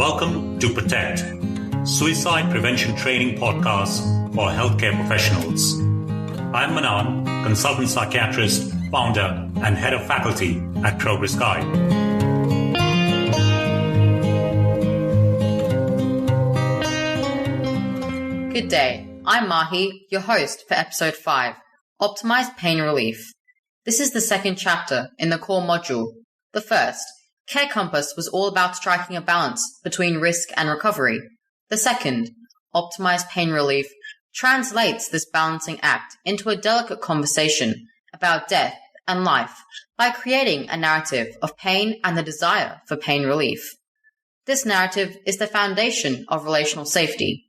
Welcome to Protect, Suicide Prevention Training Podcast for Healthcare Professionals. I'm Manan, consultant psychiatrist, founder, and head of faculty at Progress Guide. Good day. I'm Mahi, your host for episode 5, Optimise Pain Relief. This is the second chapter in the core module. The first, Care Compass, was all about striking a balance between risk and recovery. The second, Optimise Pain Relief, translates this balancing act into a delicate conversation about death and life by creating a narrative of pain and the desire for pain relief. This narrative is the foundation of relational safety.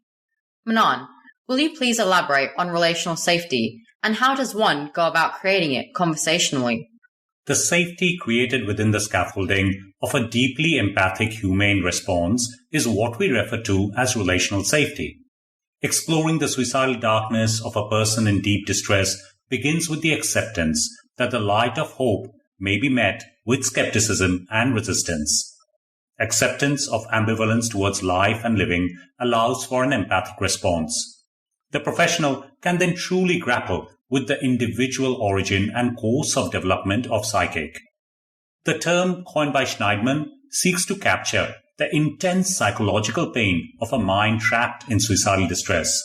Manan, will you please elaborate on relational safety and how does one go about creating it conversationally? The safety created within the scaffolding of a deeply empathic humane response is what we refer to as relational safety. Exploring the suicidal darkness of a person in deep distress begins with the acceptance that the light of hope may be met with skepticism and resistance. Acceptance of ambivalence towards life and living allows for an empathic response. The professional can then truly grapple with the individual origin and course of development of psychic. The term coined by Schneidman seeks to capture the intense psychological pain of a mind trapped in suicidal distress.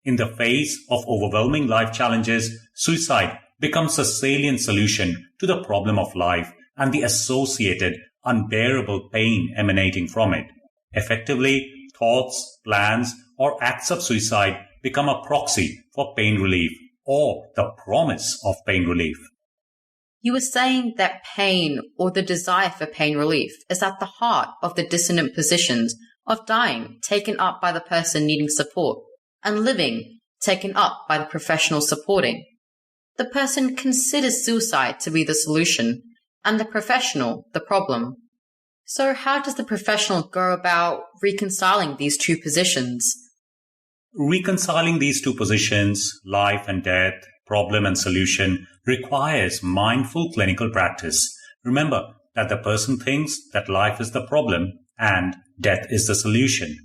In the face of overwhelming life challenges, suicide becomes a salient solution to the problem of life and the associated unbearable pain emanating from it. Effectively, thoughts, plans, or acts of suicide become a proxy for pain relief or the promise of pain relief. You were saying that pain or the desire for pain relief is at the heart of the dissonant positions of dying taken up by the person needing support and living taken up by the professional supporting. The person considers suicide to be the solution and the professional the problem. So how does the professional go about reconciling these two positions? Reconciling these two positions, life and death, problem and solution, requires mindful clinical practice. Remember that the person thinks that life is the problem and death is the solution.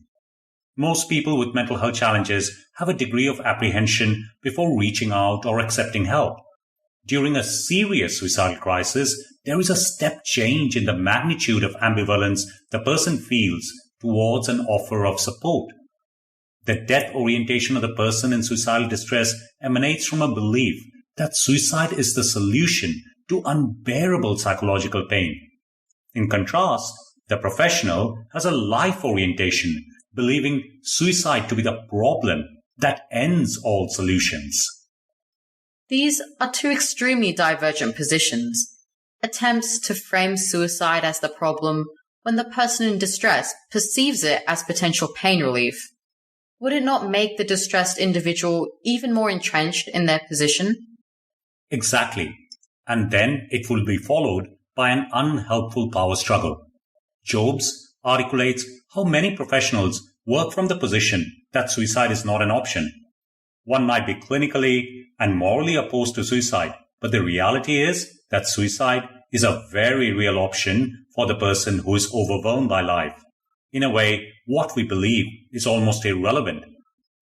Most people with mental health challenges have a degree of apprehension before reaching out or accepting help. During a serious suicidal crisis, there is a step change in the magnitude of ambivalence the person feels towards an offer of support. The death orientation of the person in suicidal distress emanates from a belief that suicide is the solution to unbearable psychological pain. In contrast, the professional has a life orientation, believing suicide to be the problem that ends all solutions. These are two extremely divergent positions. Attempts to frame suicide as the problem when the person in distress perceives it as potential pain relief. Would it not make the distressed individual even more entrenched in their position? Exactly. And then it will be followed by an unhelpful power struggle. Jobs articulates how many professionals work from the position that suicide is not an option. One might be clinically and morally opposed to suicide, but the reality is that suicide is a very real option for the person who is overwhelmed by life. In a way, what we believe is almost irrelevant.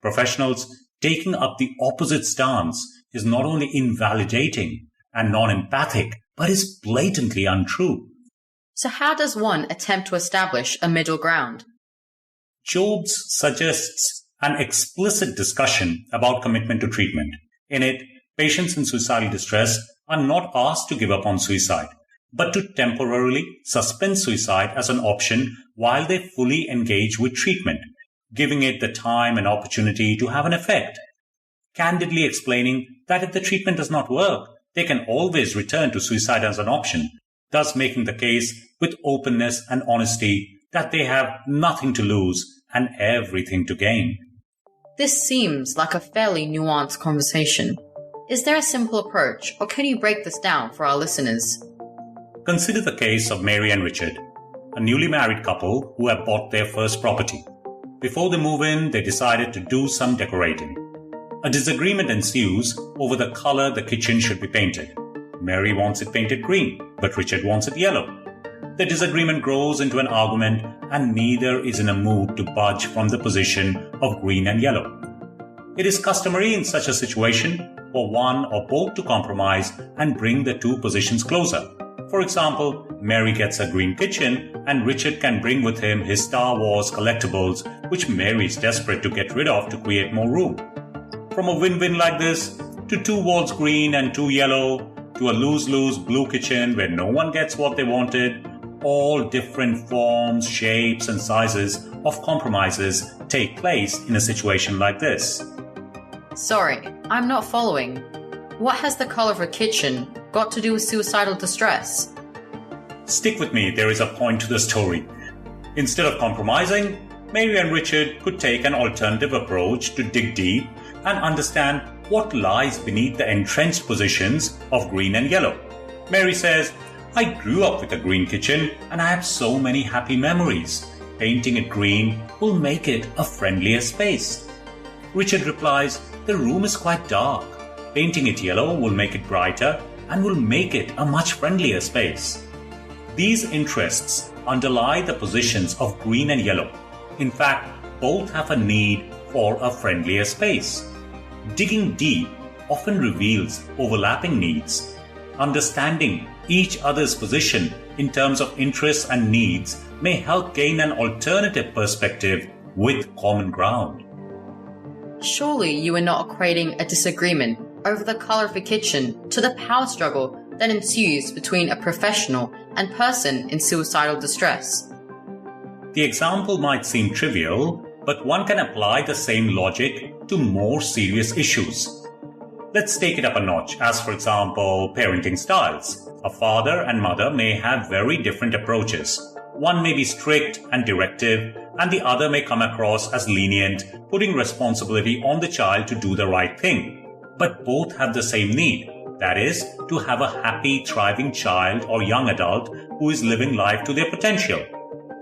Professionals taking up the opposite stance is not only invalidating and non-empathic, but is blatantly untrue. So how does one attempt to establish a middle ground? Jobs suggests an explicit discussion about commitment to treatment. In it, patients in suicidal distress are not asked to give up on suicide, but to temporarily suspend suicide as an option while they fully engage with treatment, giving it the time and opportunity to have an effect. Candidly explaining that if the treatment does not work, they can always return to suicide as an option, thus making the case with openness and honesty that they have nothing to lose and everything to gain. This seems like a fairly nuanced conversation. Is there a simple approach, or can you break this down for our listeners? Consider the case of Mary and Richard, a newly married couple who have bought their first property. Before they move in, they decided to do some decorating. A disagreement ensues over the color the kitchen should be painted. Mary wants it painted green, but Richard wants it yellow. the disagreement grows into an argument and neither is in a mood to budge from the position of green and yellow. It is customary in such a situation for one or both to compromise and bring the two positions closer. For example, Mary gets a green kitchen and Richard can bring with him his Star Wars collectibles, which Mary is desperate to get rid of to create more room. From a win-win like this, to two walls green and two yellow, to a lose-lose blue kitchen where no one gets what they wanted, all different forms, shapes and sizes of compromises take place in a situation like this. Sorry, I'm not following. What has the color of a kitchen got to do with suicidal distress? Stick with me, there is a point to the story. Instead of compromising, Mary and Richard could take an alternative approach to dig deep and understand what lies beneath the entrenched positions of green and yellow. Mary says, I grew up with a green kitchen and I have so many happy memories. Painting it green will make it a friendlier space. Richard replies, the room is quite dark. Painting it yellow will make it brighter and will make it a much friendlier space. These interests underlie the positions of green and yellow. In fact, both have a need for a friendlier space. Digging deep often reveals overlapping needs. Understanding each other's position in terms of interests and needs may help gain an alternative perspective with common ground. Surely you are not equating a disagreement over the color of a kitchen to the power struggle that ensues between a professional and person in suicidal distress. The example might seem trivial, but one can apply the same logic to more serious issues. Let's take it up a notch, as for example, parenting styles. A father and mother may have very different approaches. One may be strict and directive, and the other may come across as lenient, putting responsibility on the child to do the right thing. But both have the same need, that is, to have a happy, thriving child or young adult who is living life to their potential.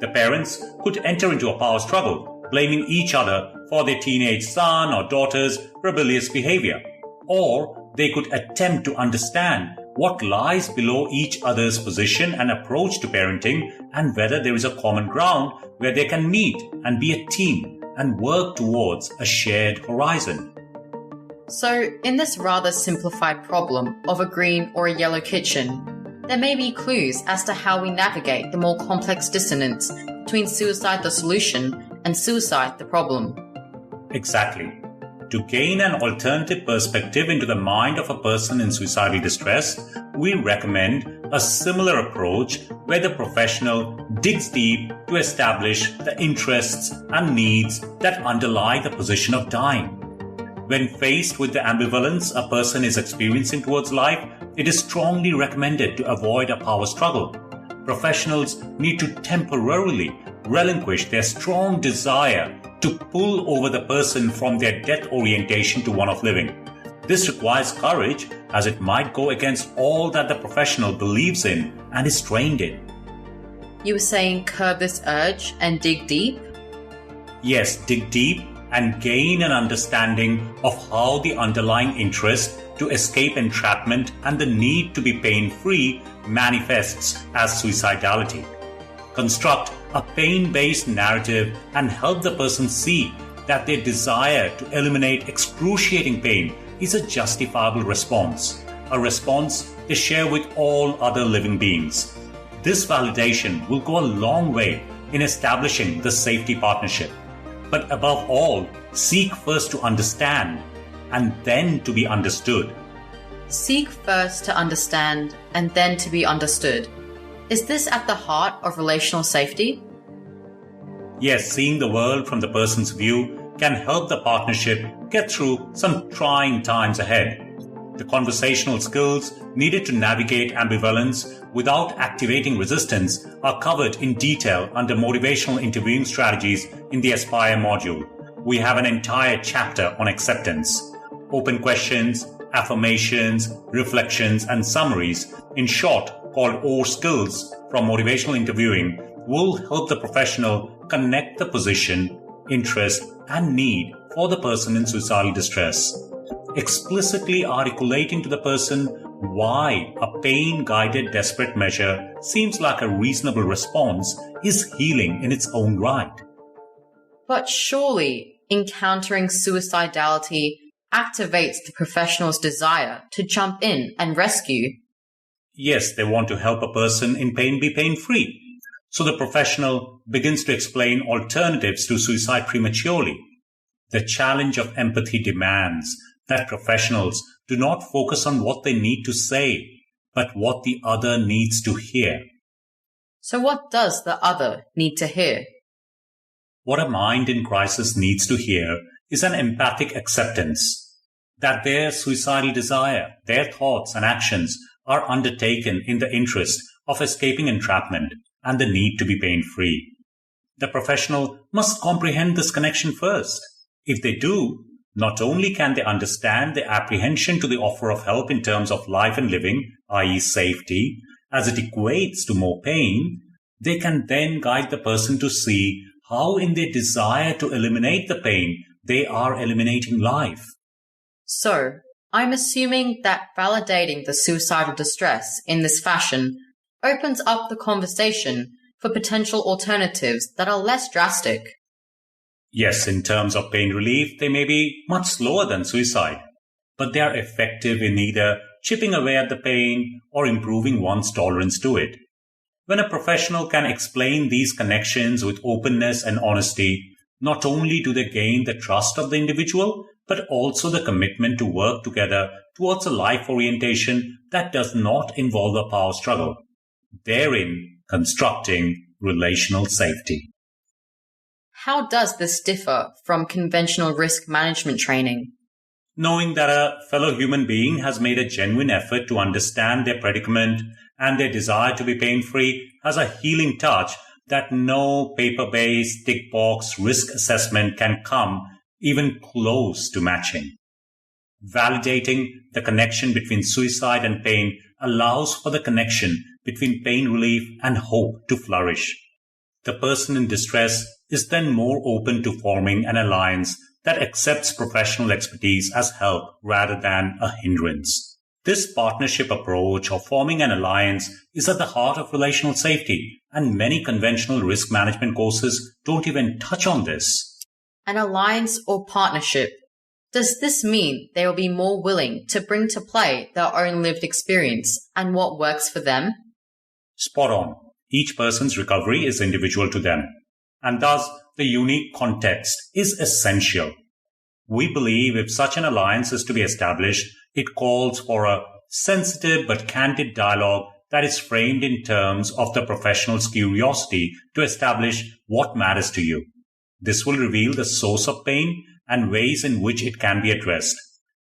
The parents could enter into a power struggle, blaming each other for their teenage son or daughter's rebellious behavior. Or they could attempt to understand what lies below each other's position and approach to parenting and whether there is a common ground where they can meet and be a team and work towards a shared horizon. So, in this rather simplified problem of a green or a yellow kitchen, there may be clues as to how we navigate the more complex dissonance between suicide the solution and suicide the problem. Exactly. To gain an alternative perspective into the mind of a person in suicidal distress, we recommend a similar approach where the professional digs deep to establish the interests and needs that underlie the position of dying. When faced with the ambivalence a person is experiencing towards life, it is strongly recommended to avoid a power struggle. Professionals need to temporarily relinquish their strong desire to pull over the person from their death orientation to one of living. This requires courage, as it might go against all that the professional believes in and is trained in. You were saying curb this urge and dig deep? Yes, dig deep and gain an understanding of how the underlying interest to escape entrapment and the need to be pain-free manifests as suicidality. Construct a pain-based narrative and help the person see that their desire to eliminate excruciating pain is a justifiable response, a response they share with all other living beings. This validation will go a long way in establishing the safety partnership. But above all, seek first to understand and then to be understood. Seek first to understand and then to be understood. Is this at the heart of relational safety? Yes, seeing the world from the person's view can help the partnership get through some trying times ahead. The conversational skills needed to navigate ambivalence without activating resistance are covered in detail under motivational interviewing strategies in the Aspire module. We have an entire chapter on acceptance. Open questions, affirmations, reflections, and summaries, in short, called OR skills from motivational interviewing, will help the professional connect the position, interest, and need for the person in suicidal distress. Explicitly articulating to the person why a pain-guided desperate measure seems like a reasonable response is healing in its own right. But surely encountering suicidality activates the professional's desire to jump in and rescue. Yes, they want to help a person in pain be pain-free. So the professional begins to explain alternatives to suicide prematurely. The challenge of empathy demands that professionals do not focus on what they need to say, but what the other needs to hear. So what does the other need to hear? What a mind in crisis needs to hear is an empathic acceptance that their suicidal desire, their thoughts and actions are undertaken in the interest of escaping entrapment and the need to be pain-free. The professional must comprehend this connection first. If they do, not only can they understand the apprehension to the offer of help in terms of life and living, i.e. safety, as it equates to more pain, they can then guide the person to see how in their desire to eliminate the pain, they are eliminating life. So, I'm assuming that validating the suicidal distress in this fashion opens up the conversation for potential alternatives that are less drastic. Yes, in terms of pain relief, they may be much slower than suicide, but they are effective in either chipping away at the pain or improving one's tolerance to it. When a professional can explain these connections with openness and honesty, not only do they gain the trust of the individual, but also the commitment to work together towards a life orientation that does not involve a power struggle, therein constructing relational safety. How does this differ from conventional risk management training? Knowing that a fellow human being has made a genuine effort to understand their predicament and their desire to be pain-free has a healing touch that no paper-based tick-box risk assessment can come even close to matching. Validating the connection between suicide and pain allows for the connection between pain relief and hope to flourish. The person in distress is then more open to forming an alliance that accepts professional expertise as help rather than a hindrance. This partnership approach of forming an alliance is at the heart of relational safety, and many conventional risk management courses don't even touch on this. An alliance or partnership. Does this mean they will be more willing to bring to play their own lived experience and what works for them? Spot on. Each person's recovery is individual to them, and thus the unique context is essential. We believe if such an alliance is to be established, it calls for a sensitive but candid dialogue that is framed in terms of the professional's curiosity to establish what matters to you. This will reveal the source of pain and ways in which it can be addressed.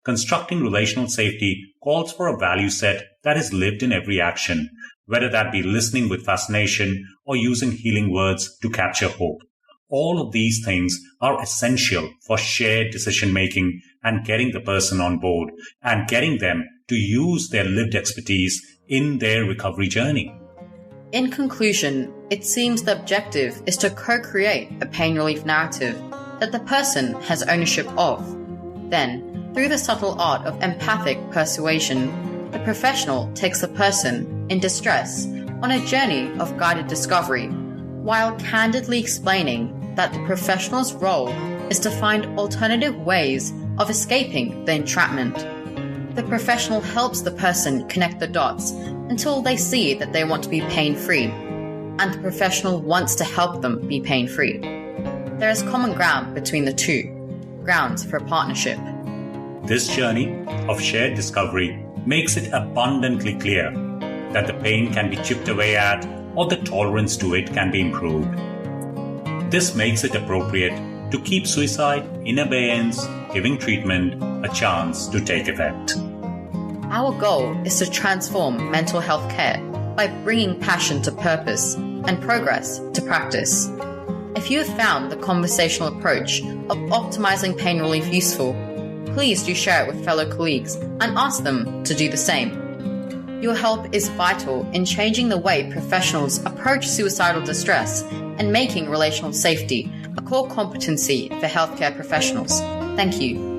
Constructing relational safety calls for a value set that is lived in every action, whether that be listening with fascination or using healing words to capture hope. All of these things are essential for shared decision-making and getting the person on board and getting them to use their lived expertise in their recovery journey. In conclusion, it seems the objective is to co-create a pain relief narrative that the person has ownership of. Then, through the subtle art of empathic persuasion, the professional takes the person in distress on a journey of guided discovery, while candidly explaining that the professional's role is to find alternative ways of escaping the entrapment. The professional helps the person connect the dots until they see that they want to be pain-free, and the professional wants to help them be pain-free. There is common ground between the two, grounds for a partnership. This journey of shared discovery makes it abundantly clear that the pain can be chipped away at or the tolerance to it can be improved. This makes it appropriate to keep suicide in abeyance, giving treatment a chance to take effect. Our goal is to transform mental health care by bringing passion to purpose and progress to practice. If you have found the conversational approach of optimizing pain relief useful, please do share it with fellow colleagues and ask them to do the same. Your help is vital in changing the way professionals approach suicidal distress and making relational safety a core competency for healthcare professionals. Thank you.